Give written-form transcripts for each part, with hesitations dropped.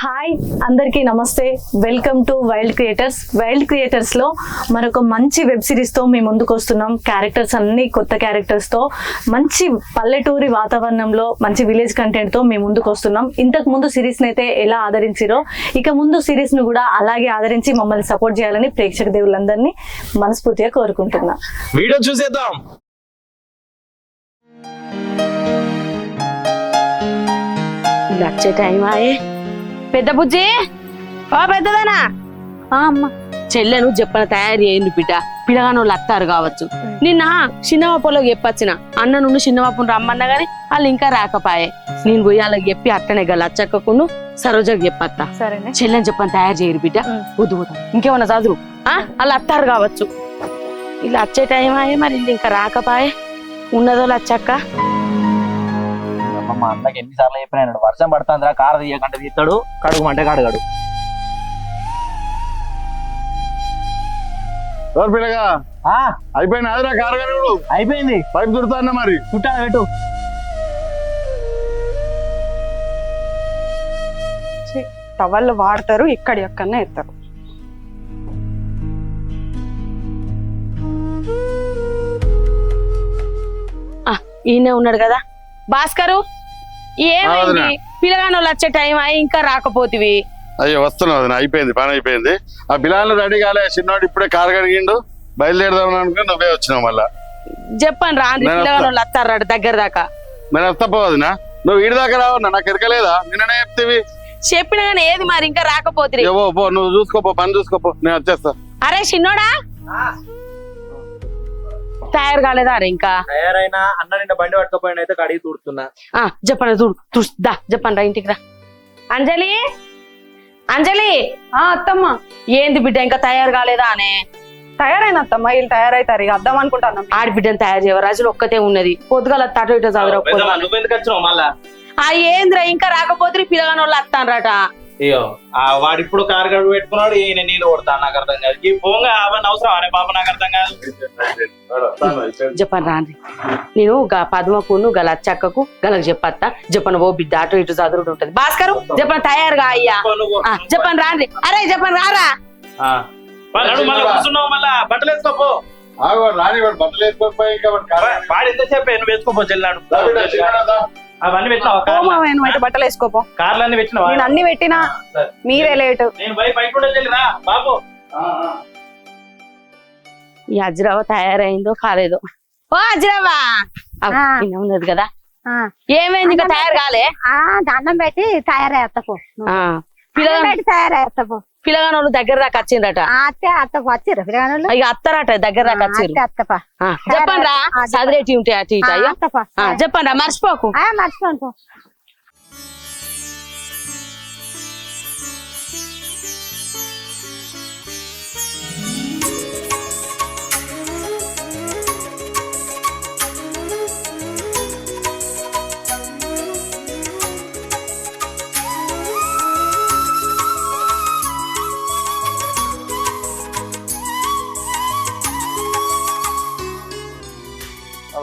Hi అందరికీ నమస్తే, welcome to wild creators. Wild క్రియేటర్స్లో మరొక మంచి వెబ్ సిరీస్తో మీ ముందుకు వస్తున్నాం. క్యారెక్టర్స్ అన్ని కొత్త క్యారెక్టర్స్తో మంచి పల్లెటూరి వాతావరణంలో మంచి విలేజ్ కంటెంట్తో మీ ముందుకు వస్తున్నాం. ఇంతకు ముందు సిరీస్ని అయితే ఎలా ఆదరించారో ఇక ముందు సిరీస్ను కూడా అలాగే ఆదరించి మమ్మల్ని సపోర్ట్ చేయాలని ప్రేక్షక దేవులందరినీ మనస్ఫూర్తిగా కోరుకుంటున్నా. వీడియో చూసేద్దాం. వచ్చే టైం ఆయే. పెద్ద బుజ్జి, ఓ పెద్దదానా, అమ్మ చెల్లెను చెప్పన తయారు చేయండి బిడ్డ. పిల్లగాను వాళ్ళు అత్తారు కావచ్చు. నిన్న చిన్నవాపులోకి చెప్పొచ్చిన అన్న నుండి చిన్నవాపును రమ్మన్నా గాని వాళ్ళు ఇంకా రాకపాయే. నేను పోయి వాళ్ళకి చెప్పి అట్టనే గల అచ్చక్కకును సరోజకు చెప్పత్తా. సరేనే, చెల్లెని చెప్పని తయారు చేయరు బిడ్డ. వద్దు వద్దు, ఇంకేమన్నా చదువు. వాళ్ళు అత్తారు కావచ్చు. ఇలా వచ్చే టైం ఆయే, మరి ఇల్లు ఇంకా రాకపాయే. ఉన్నదో లచ్చక్క. మా అన్నకి ఎన్నిసార్లు చెప్పినాడు, వర్షం పడుతుందిరా కారు తీయకంటే తీస్తాడు, కడుగుమంటే కడగడు. పిల్లగా అయిపోయింది అదిరా కారు కడుగుడు అయిపోయింది. పైపు దుడుతా మరి చుట్టా పెట్టు. టవల్ వాడతారు, ఇక్కడ ఎక్కడనే ఎత్తారు. ఈయనే ఉన్నాడు కదా భాస్కరు. ఏమైంది? పిల్లగాను వాళ్ళు వచ్చే టైం అయి ఇంకా రాకపోతివి. అయ్యో వస్తున్నావు అది అయిపోయింది, పని అయిపోయింది. ఆ బిలాన్లు రెడీ కాలే, చిన్నోడు ఇప్పుడే కారు కడిగిండు, బయలుదేరదాం అనుకుని నువ్వే వచ్చినావు. మళ్ళా చెప్పండి రాండి, పిల్లగాను వాళ్ళు వస్తారట దగ్గర దాకా. నేను వస్తపోవదినా, నువ్వు వీడి దాకా రావన్నా, నాకు ఎరకలేదా? నిన్ననే చెప్తేవి. చెప్పిన కానీ ఏది మరి ఇంకా రాకపోతిరి. ఏవో పో, నువ్వు చూసుకోపో, పని చూసుకోపో, నేను వచ్చేస్తా. అరే చిన్నోడా, తయారు కాలేదా? అరే ఇంకా తయారైనా అన్న నిన్న బండి పట్టుకపోయిన అయితే కడిగి తూడుతున్నా. చెప్పండి దా చెప్పండి రా ఇంటికి రా. అంజలి, అంజలి. అత్తమ్మ ఏంది బిడ్డ ఇంకా తయారు కాలేదా అనే? తయారైన అత్తమ్మ, వీళ్ళు తయారైతారు, ఇక అద్దాం అనుకుంటాను. ఆడబిడ్డను తయారు చేయవు, రాజులు ఒక్కతే ఉన్నది. పొద్దుగాల అటు ఇటు చదువు. నువ్వెందుకు వచ్చినావు మళ్ళా? ఏంద్రా ఇంకా రాకపోతే పిల్లగాని వాళ్ళు వస్తానరట. అయ్యో వాడు ఇప్పుడు కారు గడువు పెట్టుకున్నాడు, ఈయన నీళ్ళు కొడతాను. నాకు అర్థం కాదు. ఈ పోంగా అవన్నీ అవసరం అనే పాప, నాకు అర్థం కాదు. చెప్పండి రాండి, నేను పద్మకును గల అచ్చక్కకు గలకు చెప్పత్తా. చెప్పను ఓ బిడ్డ అటు ఇటు చదువుడు ఉంటది. భాస్కరు చెప్పను తయారుగా అయ్యా. చెప్పండి రాండి. అరే చెప్పండి రారా. కూర్చున్నావు మళ్ళా బట్టలు వేసుకోపో. రాని వాడు బట్టలు వేసుకోకపోయి ఇంకా వాడు ఎంతసేపు నువ్వు వేసుకోపో చెల్లాడు. అవన్నీ అయితే బట్టలు వేసుకోపో. కార్లన్నీ పెట్టినా, నేను అన్ని పెట్టినా, మీరే లేటు. నేను బయట కూడా చెల్లిరా బాబు. ఈ అజ్రావ తయారైందో కాలేదో. ఓ అజ్రావా ఉన్నది కదా, ఏమైంది ఇంకా తయారు కాలే? దండం పెట్టి తయారయ్యప్పో తయారయ్యప్పో పిల్లగాని వాళ్ళు దగ్గర దాకా వచ్చిందట. అత్తే అత్తకు వచ్చిర్రు పిల్లగానోళ్ళు, ఇక అత్తారట దగ్గర దాకా వచ్చిర్రు. అత్తపా చెప్పండి రా, చదివేటి ఉంటాయి అటు ఇటు. అయ్యా చెప్పండి రా, మర్చిపోకు. మర్చిపోను.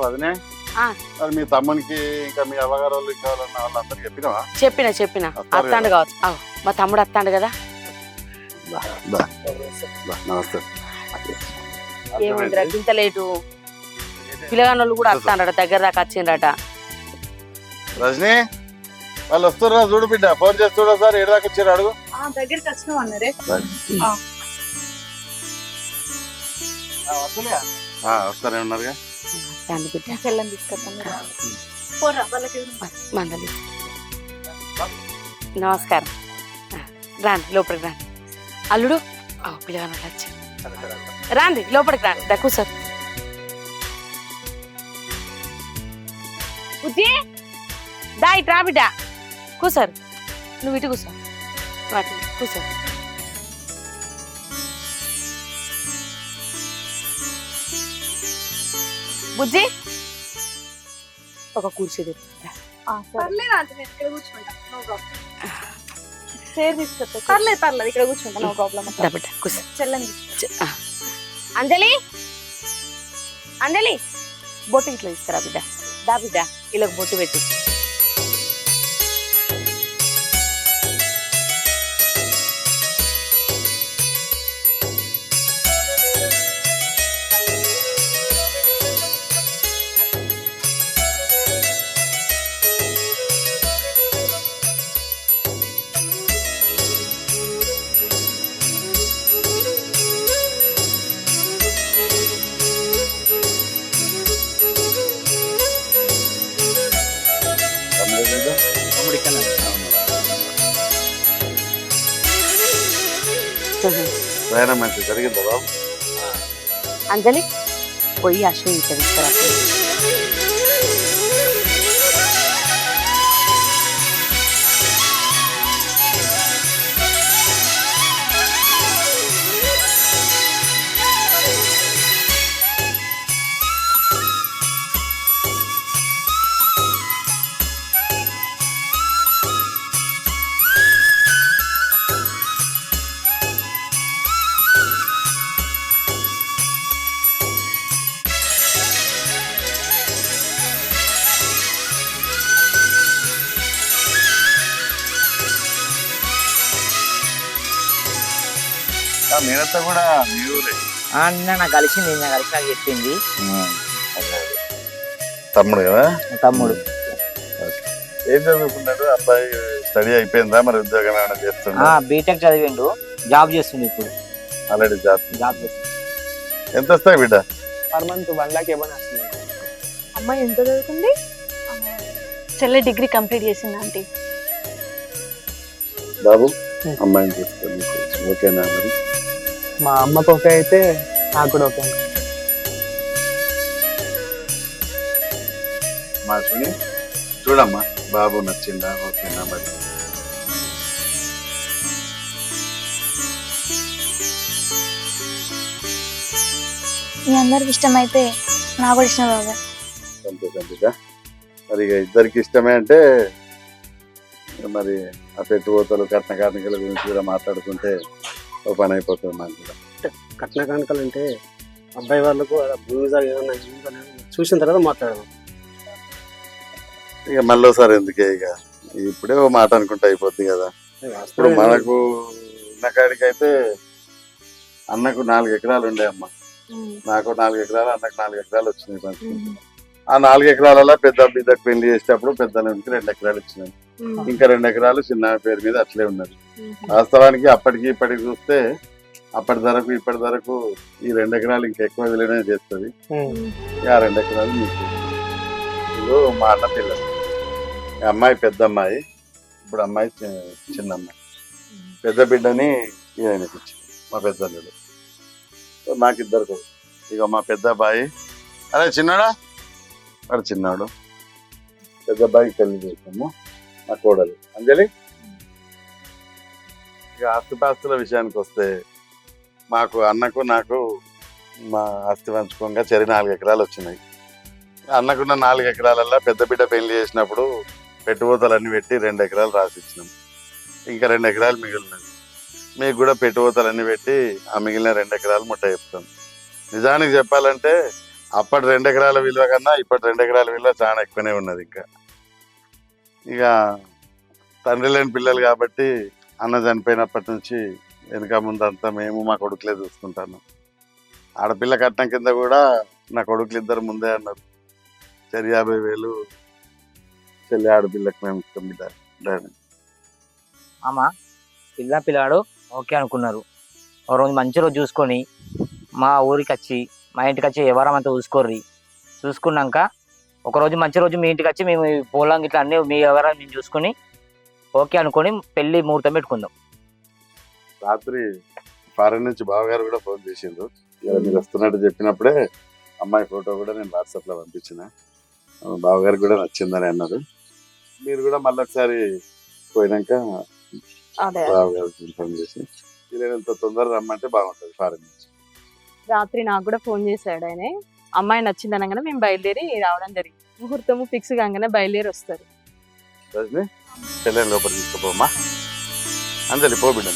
వదినే, మీ తమ్మునికి ఇంకా మీ అవ్వగారు వాళ్ళు కావాలన్న వాళ్ళందరికి చెప్పినావా? చెప్పిన అత్తాండు కావచ్చు. మా తమ్ముడు అత్తాండు కదా. నమస్తే. ఏమైందిరా ఇంత లేటు? పిల్లగాని వాళ్ళు కూడా వస్తాడట, దగ్గర దాకా వచ్చిండట. రజనీ వాళ్ళు వస్తుర్రా, చూడు బిడ్డ, ఫోన్ చేసి చూడ సార్, ఏడు దాకా వచ్చారు అడుగు. దగ్గరికి వచ్చినావు అన్నారే. వస్తారే ఉన్నారుగా. చెల్లని తీసుకొస్తాను. నమస్కారం, రాండి లోపలికి రాండి. అల్లుడు పిల్లగాని వాళ్ళు వచ్చారు, రాండి లోపలికి రాండి. దా కూర్చోరు. బుజ్జి దా ఇటు రా బిడ్డ, కూర్చోరు. నువ్వు ఇటు కూర్చో, వాటి కూర్చో. బుజ్జి ఒక కుర్చీ పర్లేదు ఇక్కడ కూర్చుంటా, నో ప్రాబ్లం. చెల్లని అంజలి, అంజలి బొట్టు ఇట్లా తీసుకురా బిడ్డ. దా బిడ్డ ఇలా బొట్టు పెట్టి. ప్రయాణం మంచి జరిగిందా బాబు? అంజలి పోయి అశ్విని తీసుకురా. నేనంతా కూడా మీ ఊరే. నిన్న నాకు కలిసింది, నిన్న కలిసి నాకు చెప్పింది. తమ్ముడు కదా? తమ్ముడు ఏం చదువుకున్నాడు అబ్బాయి? స్టడీ అయిపోయిందా? మరి ఉద్యోగం ఏమైనా చేస్తుందా? బీటెక్ చదివిండు, జాబ్ చేస్తుంది ఇప్పుడు. ఆల్రెడీ జాబ్ చేస్తుంది. ఎంత వస్తాయి బిడ్డ? పర్ మంత్ 1 lakh ఏమైనా వస్తుంది. అమ్మాయి ఎంత చదువుకుంది? చెల్లె డిగ్రీ కంప్లీట్ చేసింది ఆంటీ. బాబు అమ్మాయిని చూసుకోండి, ఓకేనా? మరి మా అమ్మకు ఓకే అయితే నాకు కూడా ఓకే. మా అశ్విని చూడమ్మా, బాబు నచ్చిందా? ఓకేనా? మరి మీ అందరికి ఇష్టమైతే నాకు కూడా ఇష్టం బాబా. సంతోషంగా. మరి ఇక ఇద్దరికి ఇష్టమే అంటే మరి ఆ పెట్టుబోతలు కట్న కార్మికుల గురించి కూడా మాట్లాడుకుంటే ఒక పని అయిపోతుంది మాకు కూడా. కట్న కానుకలు అంటే అబ్బాయి వాళ్ళకు భూమి ఏమన్నా చూసిన తర్వాత మాట్లాడదాం. ఇక మళ్ళీసారి ఎందుకే, ఇక ఇప్పుడే ఓ మాట అనుకుంటే అయిపోద్ది కదా. ఇప్పుడు మనకు ఉన్న కాడికి అయితే అన్నకు 4 ఎకరాలు ఉండే అమ్మ, నాకు 4 ఎకరాలు, అన్నకు 4 ఎకరాలు వచ్చినాయి పంచుకుంటే. ఆ 4 ఎకరాలలో పెద్ద బిడ్డకు పెళ్లి చేసేటప్పుడు పెద్ద 2 ఎకరాలు ఇచ్చినాయి. ఇంకా 2 ఎకరాలు చిన్న పేరు మీద అట్లే ఉన్నది. వాస్తవానికి అప్పటికి ఇప్పటికి చూస్తే అప్పటి ధరకు ఇప్పటి ధరకు ఈ 2 ఎకరాలు ఇంకా ఎక్కువ విలువనే చేస్తుంది. ఆ 2 ఎకరాలు మీకు ఇప్పుడు మా అన్న పిల్లలు, అమ్మాయి పెద్ద అమ్మాయి, ఇప్పుడు అమ్మాయి చిన్న అమ్మాయి. పెద్ద బిడ్డని ఈయనకి ఇచ్చింది మా పెద్దల్లుడు. నాకు 2 కొడుకు. ఇక మా పెద్ద అబ్బాయి, అరే చిన్నాడా, వాడు చిన్నాడు. పెద్ద అబ్బాయికి పెళ్లి చేసాము, మా కోడలు అంజలి. ఇక ఆస్తిపాస్తుల విషయానికి వస్తే మాకు అన్నకు నాకు మా ఆస్తి పంచుకోగా చెరి 4 ఎకరాలు వచ్చినాయి. అన్నకున్న 4 ఎకరాలల్లో పెద్ద బిడ్డ పెళ్లి చేసినప్పుడు పెట్టుబోతలన్నీ పెట్టి 2 ఎకరాలు రాసి ఇచ్చినాం. ఇంకా 2 ఎకరాలు మిగిలినవి. మీకు కూడా పెట్టుబోతలన్నీ పెట్టి ఆ మిగిలిన 2 ఎకరాలు ముట్ట చెప్తాం. నిజానికి చెప్పాలంటే అప్పటి 2 ఎకరాల విలువ కన్నా ఇప్పటి 2 ఎకరాల విలువ చాలా ఎక్కువనే ఉన్నది. ఇంకా ఇక తండ్రి లేని పిల్లలు కాబట్టి అన్న చనిపోయినప్పటి నుంచి వెనుక ముందంతా మేము మా కొడుకులే చూసుకుంటాను. ఆడపిల్ల కట్నం కింద కూడా నా కొడుకులు 2 ముందే అన్నారు. చెరి 50,000 చెల్లి ఆడపిల్లకి మేము ఇస్తాం బిడ్డ. అమ్మా పిల్లాడు ఓకే అనుకున్నారు. ఒక రోజు మంచి రోజు చూసుకొని మా ఊరికి వచ్చి మా ఇంటికి వచ్చి ఎవరమంతా చూసుకోర్రి. చూసుకున్నాక ఒకరోజు మంచి రోజు మీ ఇంటికి వచ్చి మేము పొలం ఇట్లా అన్నీ మీ ఎవరైనా మేము చూసుకొని ఓకే అనుకొని పెళ్లి ముహూర్తం పెట్టుకుందాం. రాత్రి ఫారెన్ నుంచి బావగారు కూడా ఫోన్ చేసిండ్రు. ఇలా మీరు వస్తున్నట్టు చెప్పినప్పుడే అమ్మాయి ఫోటో కూడా నేను వాట్సాప్లో పంపించిన. బావగారికి కూడా నచ్చిందని అన్నారు. మీరు కూడా మళ్ళీ ఒకసారి పోయినాక బావగారికి ఇన్ఫార్మ్ చేసి వీలైనంత తొందరగా రమ్మంటే బాగుంటుంది. ఫారెన్ నుంచి రాత్రి నాకు కూడా ఫోన్ చేశాడు ఆయన. అమ్మాయి నచ్చింది అనగానే మేము బయలుదేరి రావడం జరిగింది. ముహూర్తము ఫిక్స్ కాగానే బయలుదేరి వస్తారు. రజని చెల్లెని లోపల తీసుకుపోమ్మా. అంజలి పో బిడ్డ.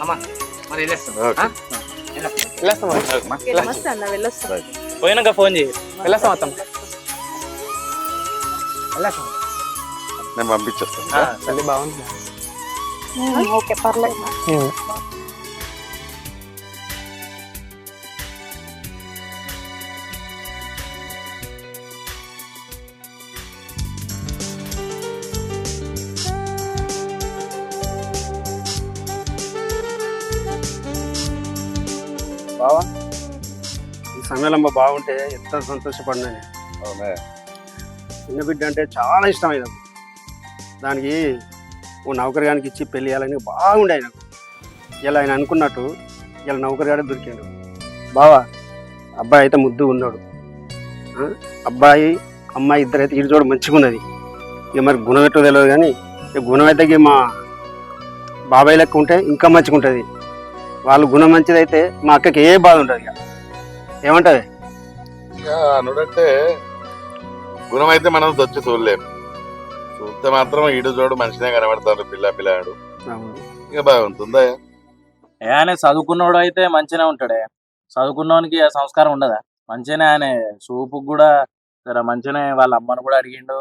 అమ్మా మరి వెళ్ళేస్తాం. ఓకే. నమస్తే అన్న, వెళ్ళొస్తాం. పోయినాక ఫోన్ చేయి. వెళ్ళొస్తాం అత్తం. నేను పంపించేస్తాను. తల్లి బాగుంది. ఓకే పర్లేదు. బావా ఈ సమయంలో బాగుంటే ఎంత సంతోషపడినా. అవునే. చిన్న బిడ్డ అంటే చాలా ఇష్టం అయినది. దానికి ఓ నౌకరిగానికి ఇచ్చి పెళ్లి చేయాలని బాగుండే ఆయనకు. ఇలా ఆయన అనుకున్నట్టు ఇలా నౌకరిగాడే దొరికాడు. బావా అబ్బాయి అయితే ముద్దు ఉన్నాడు, అబ్బాయి అమ్మాయి ఇద్దరైతే ఇటు చూడ మంచిగా ఉన్నది. ఇక మరి గుణం ఎట్టో తెలియదు కానీ ఇక గుణం అయితే మా బాబాయ్ లెక్క ఉంటే ఇంకా మంచిగా ఉంటుంది. వాళ్ళు గుణం మంచిదైతే మా అక్కకి ఏ బాధ ఉంటుంది. ఇక ఏమంటుంది అనుడంటే గుణం అయితే మనం వచ్చి చూడలేము, చూస్తే మాత్రం ఈడు చూడు మంచిగా కనబడతారు పిల్లాడు. ఇక బాగుంటుందా? ఆయన చదువుకున్నవాడు అయితే మంచిగానే ఉంటాడే. చదువుకున్నవానికి ఆ సంస్కారం ఉండదా? మంచిగానే ఆయన చూపు కూడా జర మంచిగానే వాళ్ళ అమ్మను కూడా అడిగిండు.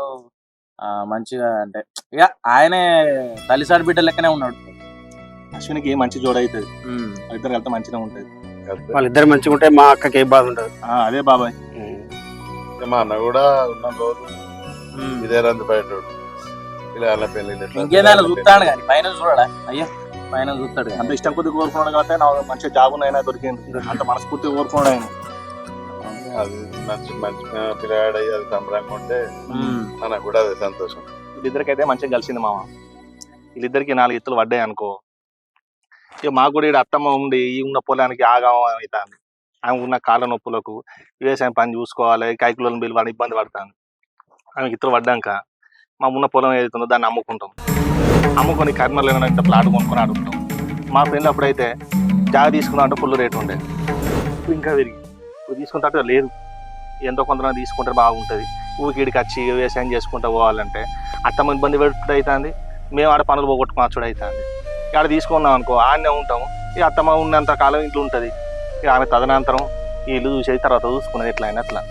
మంచిగా అంటే ఇక ఆయనే తల్లిసారి బిడ్డ లెక్కనే ఉన్నాడు. అశ్వినికి మంచి జోడ అవుతుంది, ఇద్దరు కలితే మంచిగా ఉంటుంది. వాళ్ళిద్దరు మంచిగా ఉంటే మా అక్కకి ఏ బాధ ఉంటుంది. అదే బాబాయ్. మా అన్న కూడా ఉన్న రోజు ఇదే రంది బయట పిల్లల పెళ్లి ఇంకేదైనా చూస్తాడు కానీ పైన చూడడా? అయ్యా పైన చూస్తాడు. అంత ఇష్టం కొద్దిగా కోరుకున్నాడు కాబట్టి నాకు మంచిగా జాబ్ అయినా దొరికింది. అంత మనస్ఫూర్తిగా కోరుకున్నాడు ఆయన. అది మంచి పిల్లాడు అయ్యి అది సంబరంగా ఉంటే మనకు కూడా అదే సంతోషం. వీళ్ళిద్దరికైతే మంచిగా కలిసింది మామ. వీళ్ళిద్దరికి 4 ఎత్తులు పడ్డాయి అనుకో, ఇక మాకు కూడా ఇక్కడ అత్తమ్మ ఉండి ఈ ఉన్న పొలానికి ఆగామం అవుతుంది. ఆమె ఉన్న కాళ్ళ నొప్పులకు వ్యవసాయం పని చూసుకోవాలి, కైకులను పిలవాలి, ఇబ్బంది పడుతుంది. ఆమెకి ఇత్తలు పడ్డాక మా ఉన్న పొలం ఏదైతుందో దాన్ని అమ్ముకొని కర్మలు ఏమైనా ప్లాట్ కొనుక్కొని అడుగుతాం. మా ఫ్రెండ్లు అప్పుడైతే జాగ తీసుకున్నా అంటే ఫుల్ రేటు ఉండే, ఇంకా పెరిగి తీసుకుంటే లేదు. ఎంతో కొంత తీసుకుంటే బాగుంటుంది. ఊరికిడికి వచ్చి వ్యవసాయం చేసుకుంటూ పోవాలంటే అత్తమ్మ ఇబ్బంది పెట్టుడు అవుతుంది, మేము ఆడ పనులు పోగొట్టుకున్నాచుడు అవుతుంది. ఇక్కడ తీసుకున్నాం అనుకో ఆడనే ఉంటాము. ఇక అత్తమ్మ ఉన్నంత కాలం ఇంట్లో ఉంటుంది. ఇక ఆమె తదనంతరం ఈ ఇల్లు చూసేది తర్వాత చూసుకున్నది ఎట్లా అయినా అట్లా.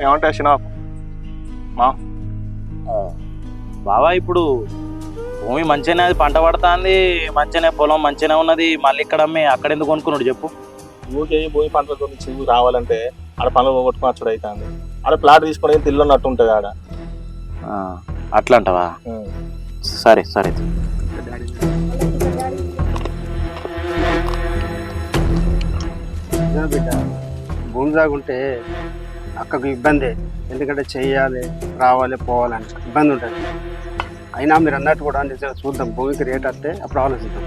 ఏమంటాయి సినిమా మా బాబా? ఇప్పుడు భూమి మంచిగానే అది పంట పడుతుంది, మంచిగానే పొలం మంచిగానే ఉన్నది, మళ్ళీ ఇక్కడ అమ్మి అక్కడ ఎందుకు కొనుక్కున్నాడు చెప్పు? ఊరికే భూమి పంటల గురించి రావాలంటే ఆడ పనులు పోగొట్టుకున్నాచుడు అవుతుంది. ఆడ ప్లాట్ తీసుకుని ఇల్లు ఉన్నట్టు ఉంటుంది ఆడ. అట్లా అంటావా? సరే సరే. బిడ్డ భూమి సాగుంటే అక్కకు ఇబ్బందే, ఎందుకంటే చెయ్యాలి రావాలి పోవాలని ఇబ్బంది ఉంటుంది. అయినా మీరు అన్నట్టు కూడా నిజంగా చూద్దాం, భూమికి రేట్ వస్తే అప్పుడు ఆలోచిద్దాం.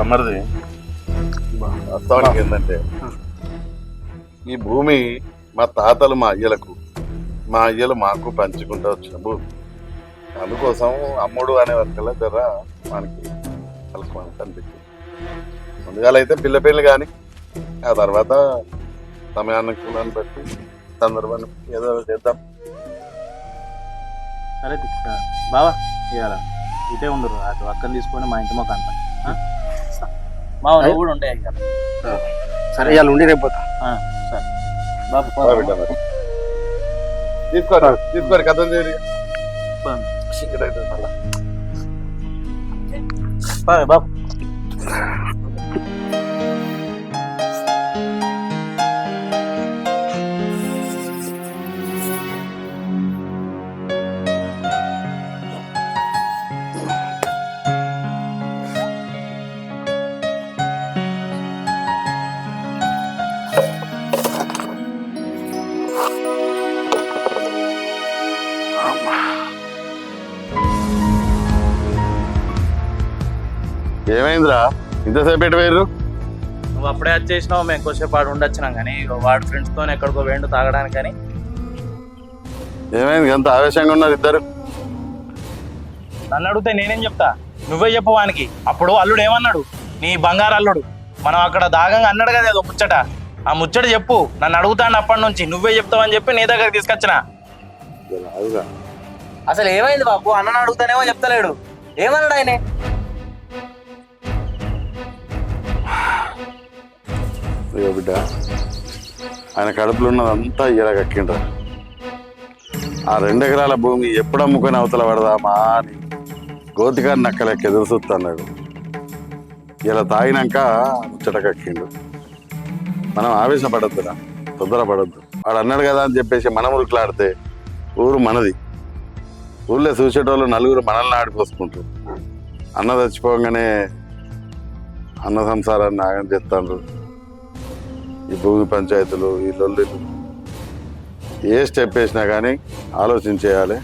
అమ్మది వాస్తవానికి ఏంటంటే ఈ భూమి మా తాతలు మా అయ్యలకు, మా అయ్యలు మాకు పంచుకుంటూ వచ్చిన భూమి. అందుకోసం అమ్ముడు అనే వరకల్లా జర మనకి కలుసుకోవడానికి అనిపించింది. ముందుగా అయితే పిల్ల పెళ్ళి కానీ ఆ తర్వాత సమయానుకూలాన్ని బట్టి సందర్భాన్ని ఏదో చేద్దాం. సరే బావా, ఇవాళ ఇటే ఉండరు, అటు అక్కని తీసుకొని మా ఇంటి మాకు అంట మా నువ్వు కూడా ఉంటాయి కదా. సరే ఇవాళ ఉండి రేపు పోతా. సరే బాబు తీసుకోరు కథం చేరి బాబు. ఏమైందిరా ఇంతసేపు ఎటు వేరు? నువ్వు అప్పుడే వచ్చేసినావు, మేము కొంచెంసేపు వాడు ఉండొచ్చినాం కానీ వాడు ఫ్రెండ్స్తో ఎక్కడికో వేండు తాగడానికి. కానీ ఏమైంది ఎంత ఆవేశంగా ఉన్నారు ఇద్దరు? నన్ను అడిగితే నేనేం చెప్తా, నువ్వే చెప్పు వానికి. అప్పుడు అల్లుడు ఏమన్నాడు, నీ బంగారు అల్లుడు మనం అక్కడ దాగంగా అన్నాడు కదా ఏదో ముచ్చట, ఆ ముచ్చట చెప్పు. నన్ను అడుగుతాను అప్పటి నుంచి, నువ్వే చెప్తావని చెప్పి నీ దగ్గర తీసుకొచ్చిన. అసలు ఏమైంది బాబు? అన్నను అడుగుతానేమో చెప్తలేడు, ఏమన్నాడు ఆయన? అయ్యో బిడ్డ, ఆయన కడుపులో ఉన్నదంతా ఇలాగక్కిండ్రా. ఆ 2 ఎకరాల భూమి ఎప్పుడు అమ్ముకొని అవతల పడదామా అని గోతిగారి నక్కలెక్క ఎదురు చూస్తున్నాడు. ఇలా తాగినాక ముచ్చట కక్కిండు. మనం ఆవేశపడద్దురా, తొందరపడద్దు. వాడు అన్నాడు కదా అని చెప్పేసి మనం ఉరుకులాడితే ఊరు మనది. ఊళ్ళో చూసేటోళ్ళు నలుగురు మనల్ని ఆడిపోసుకుంటారు. అన్న చచ్చిపోగానే అన్న సంసారాన్ని ఆగం చేస్తాండ్రు. ఈ భూమి పంచాయతీలు, ఈ లొల్లులు ఏ స్టెప్ వేసినా కానీ ఆలోచించేయాలి.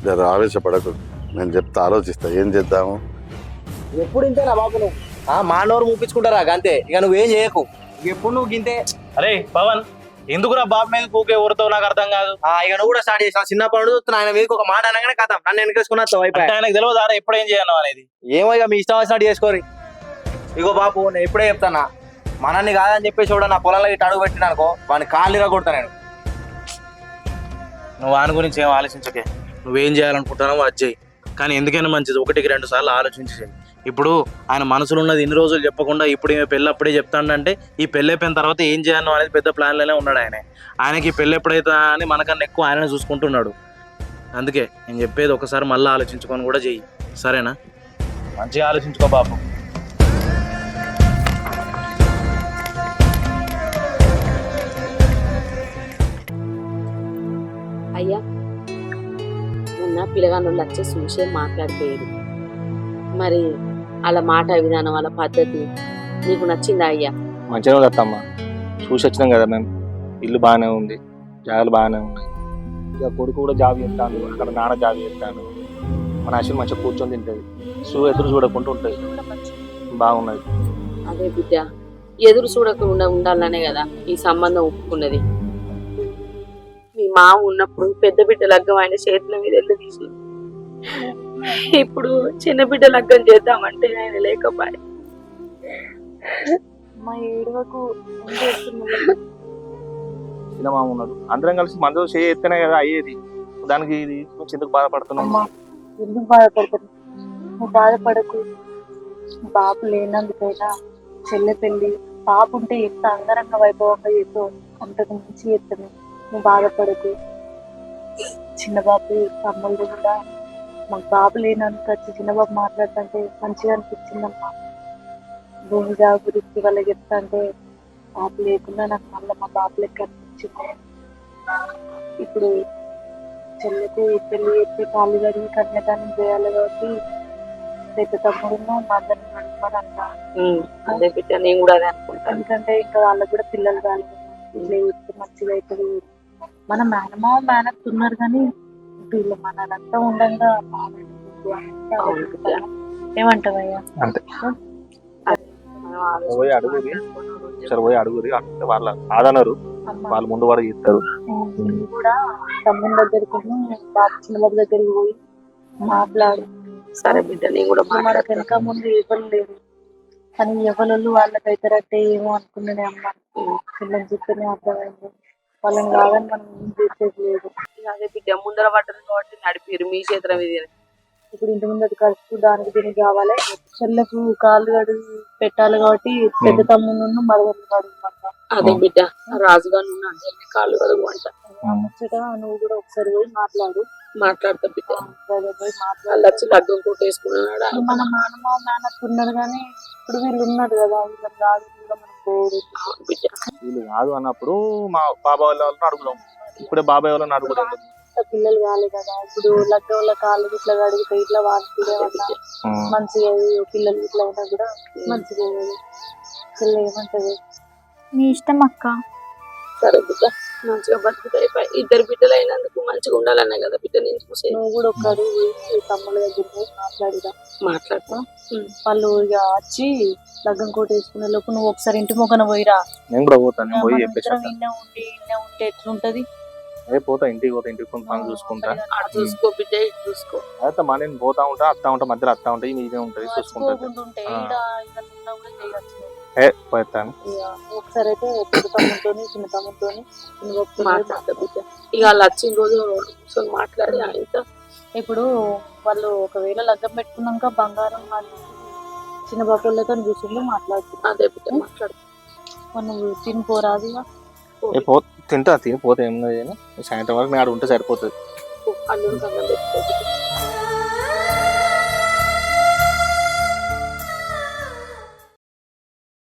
జర ఆవేశపడకు, నేను చెప్తా, ఆలోచిస్తా ఏం చేద్దాము. ఎప్పుడు ఇంతేనా బాబు నువ్వు మానవరు మూపించుకుంటారా అంతే, ఇక నువ్వేం చేయకు, ఎప్పుడు నువ్వు గింతే. అరే పవన్, ఎందుకురా బాబు మీద కూకే ఊరుతావు నాకు అర్థం కాదు. ఇక నువ్వు కూడా స్టార్ట్ చేసిన చిన్న పనులు చూస్తున్నా, ఆయన మీదకి ఒక మాట అనగానే కథ నన్ను వెనకేసుకున్నా అంటే ఆయనకు తెలియదు ఆడ ఎప్పుడు ఏం చేయను అనేది. ఏమో ఇక మీ ఇష్టం వచ్చినట్టు చేసుకోరి. ఇగో బాపు నేను ఎప్పుడే చెప్తానా, మనల్ని కాదని చెప్పేసి కూడా నా పొలంలో ఇటు అడుగు పెట్టిన అనుకో వాడిని కాళ్ళు ఇరగొడతా నేను. నువ్వు వాని గురించి ఏం ఆలోచించకే, నువ్వేం చేయాలనుకుంటున్నావో అది చేయి. కానీ ఎందుకైనా మంచిది 1-2 సార్లు ఆలోచించి. ఇప్పుడు ఆయన మనసులో ఉన్నది ఇన్ని రోజులు చెప్పకుండా ఇప్పుడు ఈమె పెళ్ళి అప్పుడే చెప్తాడంటే ఈ పెళ్ళి అయిపోయిన తర్వాత ఏం చేయాలో అనేది పెద్ద ప్లాన్లోనే ఉన్నాడు ఆయన. ఆయనకి ఈ పెళ్ళి ఎప్పుడైతే అని మనకన్నా ఎక్కువ ఆయననే చూసుకుంటున్నాడు. అందుకే నేను చెప్పేది ఒకసారి మళ్ళీ ఆలోచించుకొని కూడా చెయ్యి, సరేనా? మంచిగా ఆలోచించుకో బాబు. అయ్యా మొన్న పిల్లగానోళ్ళు వచ్చి చూసే మాట్లాడిపోయారు. మరి వాళ్ళ మాట విధానం, వాళ్ళ పద్ధతి నీకు నచ్చిందా అయ్యా? మంచిగా ఉంది అత్తమ్మ, చూసి వచ్చినాం కదా మేము. ఇల్లు బాగానే ఉంది, జాగాలు బాగానే ఉన్నాయి. ఇక కొడుకు కూడా జాబ్ చేస్తాను, అక్కడ నాన్న జాబ్ చేస్తాను. మన అసలు మంచిగా కూర్చొని తింటుంది, ఎదురు చూడకుండా ఉంటుంది, బాగున్నది. అదే బిడ్డ, ఎదురు చూడకుండా ఉండాలనే కదా ఈ సంబంధం ఒప్పుకున్నది. మీ మామ ఉన్నప్పుడు పెద్ద బిడ్డ లగ్గం ఆయన చేతుల మీద వెళ్ళి తీసి, ఇప్పుడు చిన్న బిడ్డ లగ్గం చేద్దామంటే ఆయన లేకపోయా. మా ఏడువకు చిన్న మామ ఉన్నాడు, అందరం కలిసి మందు చేస్తేనే కదా అయ్యేది. దానికి ఇది ఎందుకు బాధపడుతున్నావు? ఎందుకు బాధపడుతుంది? నువ్వు బాధపడకు. బాబు లేనందుకైనా చెల్లె పెళ్ళి పాప ఉంటే ఎంత అంగరంగ వైభవంగా చేస్తావు, అంతకు మించి చేస్తాను. నువ్వు బాధపడకు. చిన్న బాబు తమ్ముళ్ళు కూడా మాకు బాబు లేనందుకు వచ్చి చిన్నబాబు మాట్లాడుతుంటే మంచిగా అనిపించిందమ్మా. భూమి జాబ్ గురించి వాళ్ళకి చెప్తా అంటే బాబు లేకుండా నాకు మళ్ళీ మా బాబు లెక్క అనిపించింది. ఇప్పుడు చెల్లెకు పెళ్లి చేస్తే కాళ్ళు కడిగి కన్యాదానం చేయాలి కాబట్టి పెద్ద తమ్ముడును మదర్ని నడపని అన్నా. అదే బిడ్డ, నేను కూడా అదే అనుకుంటాను. ఎందుకంటే ఇంకా వాళ్ళకి కూడా పిల్లలు కాలేదు, ఇట్లా చేస్తే మంచిగా అవుతుంది. మన మేనమావ మేనత్ ఉన్నారు కానీ వీళ్ళు మన రక్తం ఉండగా ఏమంటావయ్యా? అంతే, పోయి అడుగురి, సరే పోయి అడుగురి, అంటే వాళ్ళ ఆదనరు, వాళ్ళు ముందు వరకు ఇస్తారు. నేను కూడా తమ్ముని దగ్గరికి బాబు చిన్న బాబు దగ్గరికి పోయి మాట్లాడు. సరే బిడ్డ, నేను కూడా మనకు వెనక ముందు ఎవరు లేరు కానీ ఎవరు వాళ్ళకి అవుతారంటే ఏమో అనుకున్నానే అమ్మ. పిల్లలు చెప్తేనే అర్థమైంది, వాళ్ళని కాదని మనం ఏం చేసేది లేదు. అదే బిడ్డ, ముందర పడ్డది కాబట్టి నడిపిరు మీ చేతుల మీద. ఇప్పుడు ఇంటి ముందు ఖర్చు దానికి దీనికి కావాలి. చెల్లకు కాళ్ళు కడిగి పెట్టాలి కాబట్టి పెద్ద తమ్మును మరొకరు కడుగుతాం. అదే బిడ్డ, రాజుగా నువ్వు అందరినీ కాళ్ళు కడుగు అంట. ముచ్చట నువ్వు కూడా ఒకసారి పోయి మాట్లాడు. మాట్లాడతా బిడ్డ, పోయి మాట్లాడు. వాళ్ళు వచ్చి లగ్గం కొట్టేసుకున్నాడు. మన మానవ మేనత్ ఉన్నారు కానీ ఇప్పుడు వీళ్ళు ఉన్నారు కదా, వీళ్ళని కాదు కూడా మనం పోదు బిడ్డ. వీళ్ళు కాదు అన్నప్పుడు మా బాబాయ్ వాళ్ళని అడుగుదాం, ఇప్పుడే బాబాయ్ వాళ్ళని అడుగుదాం. పిల్లలు కాలే కదా, ఇప్పుడు లగ్గంలో కాళ్ళు ఇట్లా కడిగితే ఇట్లా వాళ్ళు మంచిగా పిల్లలు ఇట్లా అయినా కూడా మంచిగా పిల్లలు ఏమంటది. నీ ఇష్టం అక్క. సరే బిడ్డ, మంచిగా బతుకుతా అయిపోయి ఇద్దరు బిడ్డలు అయినందుకు మంచిగా ఉండాలన్నా కదా బిడ్డ నేను చూసే. నువ్వు కూడా ఒకసారి తమ్ముళ్ళ దగ్గర పోయి మాట్లాడుదా. మాట్లాడతా, వాళ్ళు ఇక వచ్చి లగ్గం కోట వేసుకునే లోపు నువ్వు ఒకసారి ఇంటి మొక్కన పోయిరా. నేను కూడా పోతాను, పోయి చెప్పేసి ఇన్నే ఉంటే ఎట్లుంటది? అదే పోతా, ఇంటికి పోతా, ఇంటికి కొంత పని చూసుకుంటా. అటు చూసుకో బిడ్డ, ఇటు చూసుకో. అయితే మా నేను పోతా ఉంటా, అత్తా ఉంటా, మధ్యలో అత్తా ఉంటాయి, మీదే ఉంటుంది, చూసుకుంటుంది. పోతాను ఒకసారి అయితే పెద్ద తమ్ముతో చిన్న తమ్ముతో మాట్లాడతా బిడ్డ. ఇక వాళ్ళు వచ్చిన రోజు కూర్చొని మాట్లాడి ఆయనతో. ఇప్పుడు వాళ్ళు ఒకవేళ లగ్గం పెట్టుకున్నాక బంగారం వాళ్ళు చిన్న బాబులతో కూర్చొని మాట్లాడుతున్నారు. అదే బిడ్డ మాట్లాడు. నువ్వు తినిపోరాదు. తింటా, తినిపోతే ఏం సాయంత్రం వరకు నేను ఉంటే సరిపోతుంది. అల్లుడు కన్నా పెట్టుకో.